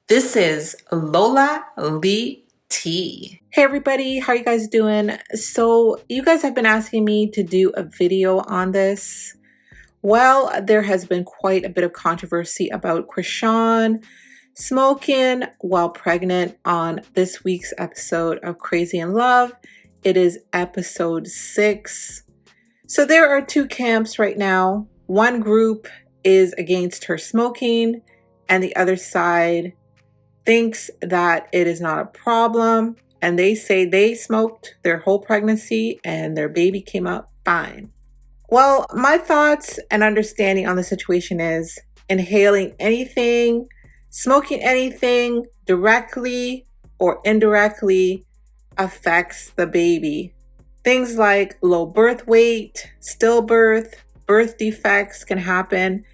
This is Lola Lee T. Hey everybody, how you guys doing? So you guys have been asking me to do a video on this. Well, there has been quite a bit of controversy about Chrisean smoking while pregnant on this week's episode of Crazy in Love. It is episode 6. So there are two camps right now. One group is against her smoking, and the other side thinks that it is not a problem, and they say they smoked their whole pregnancy and their baby came out fine. Well, my thoughts and understanding on the situation is inhaling anything, smoking anything directly or indirectly affects the baby. Things like low birth weight, stillbirth, birth defects can happen,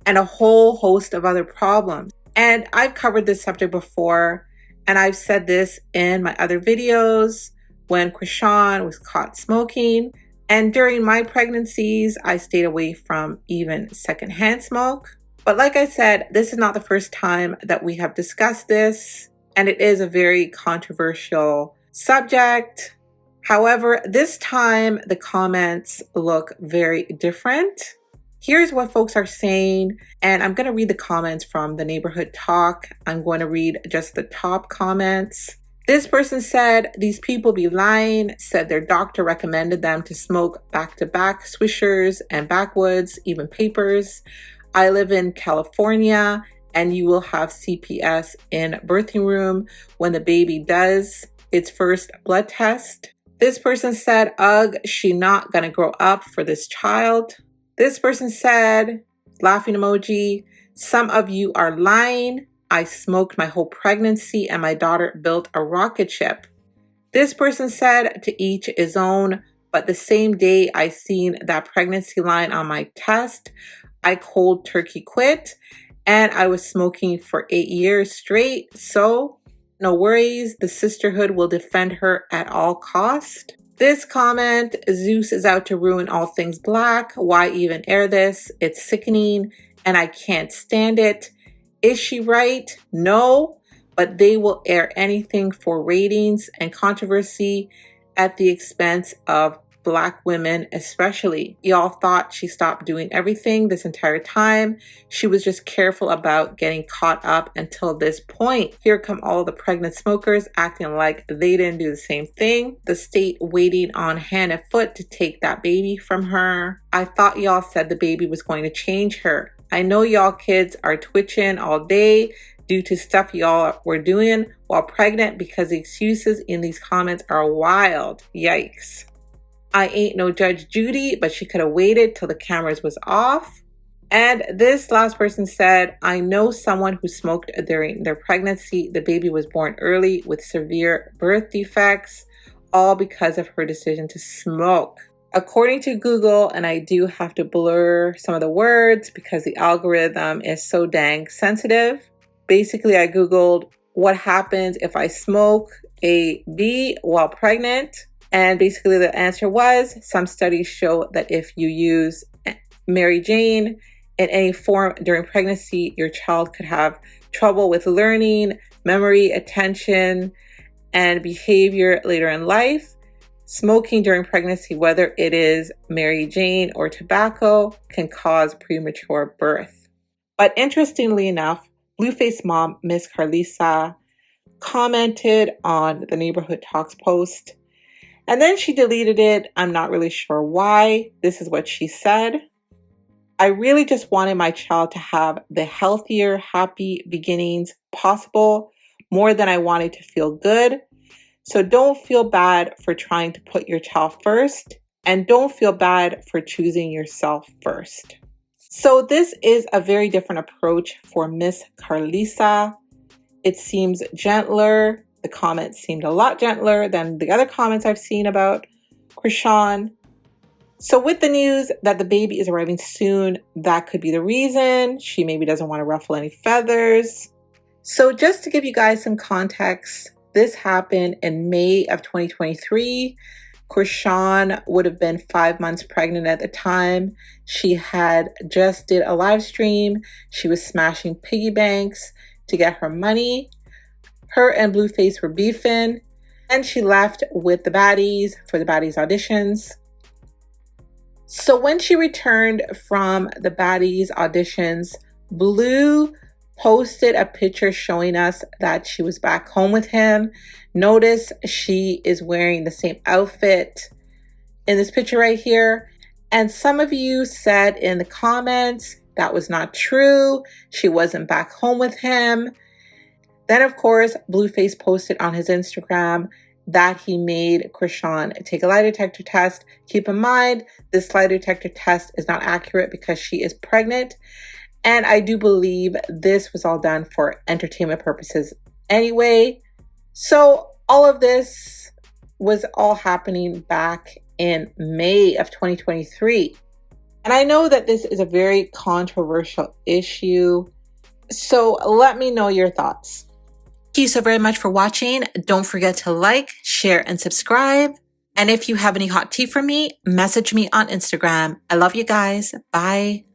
and a whole host of other problems. And I've covered this subject before, and I've said this in my other videos when Chrisean was caught smoking. And during my pregnancies, I stayed away from even secondhand smoke. But like I said, this is not the first time that we have discussed this, and it is a very controversial subject. However, this time the comments look very different. Here's what folks are saying, and I'm going to read the comments from the neighborhood talk. I'm going to read just the top comments. This person said, "These people be lying," said their doctor recommended them to smoke back-to-back swishers and backwoods, even papers. "I live in California, and you will have CPS in birthing room when the baby does its first blood test." This person said, "Ugh, she not gonna grow up for this child." This person said, laughing emoji, "Some of you are lying. I smoked my whole pregnancy and my daughter built a rocket ship." This person said, "To each his own, but the same day I seen that pregnancy line on my test, I cold turkey quit, and I was smoking for 8 years straight, so no worries, the sisterhood will defend her at all cost." This comment, "Zeus is out to ruin all things black. Why even air this? It's sickening and I can't stand it." Is she right? No, but they will air anything for ratings and controversy at the expense of Black women especially. Y'all thought she stopped doing everything this entire time. She was just careful about getting caught up until this point. Here come all the pregnant smokers acting like they didn't do the same thing. The state waiting on hand and foot to take that baby from her. I thought y'all said the baby was going to change her. I know y'all kids are twitching all day due to stuff y'all were doing while pregnant because the excuses in these comments are wild. Yikes. "I ain't no Judge Judy, but she could have waited till the cameras was off." And this last person said, "I know someone who smoked during their pregnancy. The baby was born early with severe birth defects, all because of her decision to smoke." According to Google, and I do have to blur some of the words because the algorithm is so dang sensitive. Basically, I Googled what happens if I smoke a B while pregnant. And basically the answer was, some studies show that if you use Mary Jane in any form during pregnancy, your child could have trouble with learning, memory, attention, and behavior later in life. Smoking during pregnancy, whether it is Mary Jane or tobacco, can cause premature birth. But interestingly enough, Blueface mom, Miss Carlisa, commented on the Neighborhood Talks post, and then she deleted it. I'm not really sure why. This is what she said. "I really just wanted my child to have the healthier, happy beginnings possible, more than I wanted to feel good. So don't feel bad for trying to put your child first, and don't feel bad for choosing yourself first." So this is a very different approach for Miss Carlisa. It seems gentler. The comments seemed a lot gentler than the other comments I've seen about Chrisean. So with the news that the baby is arriving soon, that could be the reason. She maybe doesn't want to ruffle any feathers. So just to give you guys some context, this happened in May of 2023. Chrisean would have been 5 months pregnant at the time. She had just did a live stream. She was smashing piggy banks to get her money. Her and Blueface were beefing, and she left with the baddies for the baddies auditions. So when she returned from the baddies auditions, Blue posted a picture showing us that she was back home with him. Notice she is wearing the same outfit in this picture right here. And some of you said in the comments that was not true. She wasn't back home with him. Then, of course, Blueface posted on his Instagram that he made Chrisean take a lie detector test. Keep in mind, this lie detector test is not accurate because she is pregnant. And I do believe this was all done for entertainment purposes anyway. So all of this was all happening back in May of 2023. And I know that this is a very controversial issue. So let me know your thoughts. Thank you so very much for watching. Don't forget to like, share, and subscribe. And if you have any hot tea for me, message me on Instagram. I love you guys. Bye.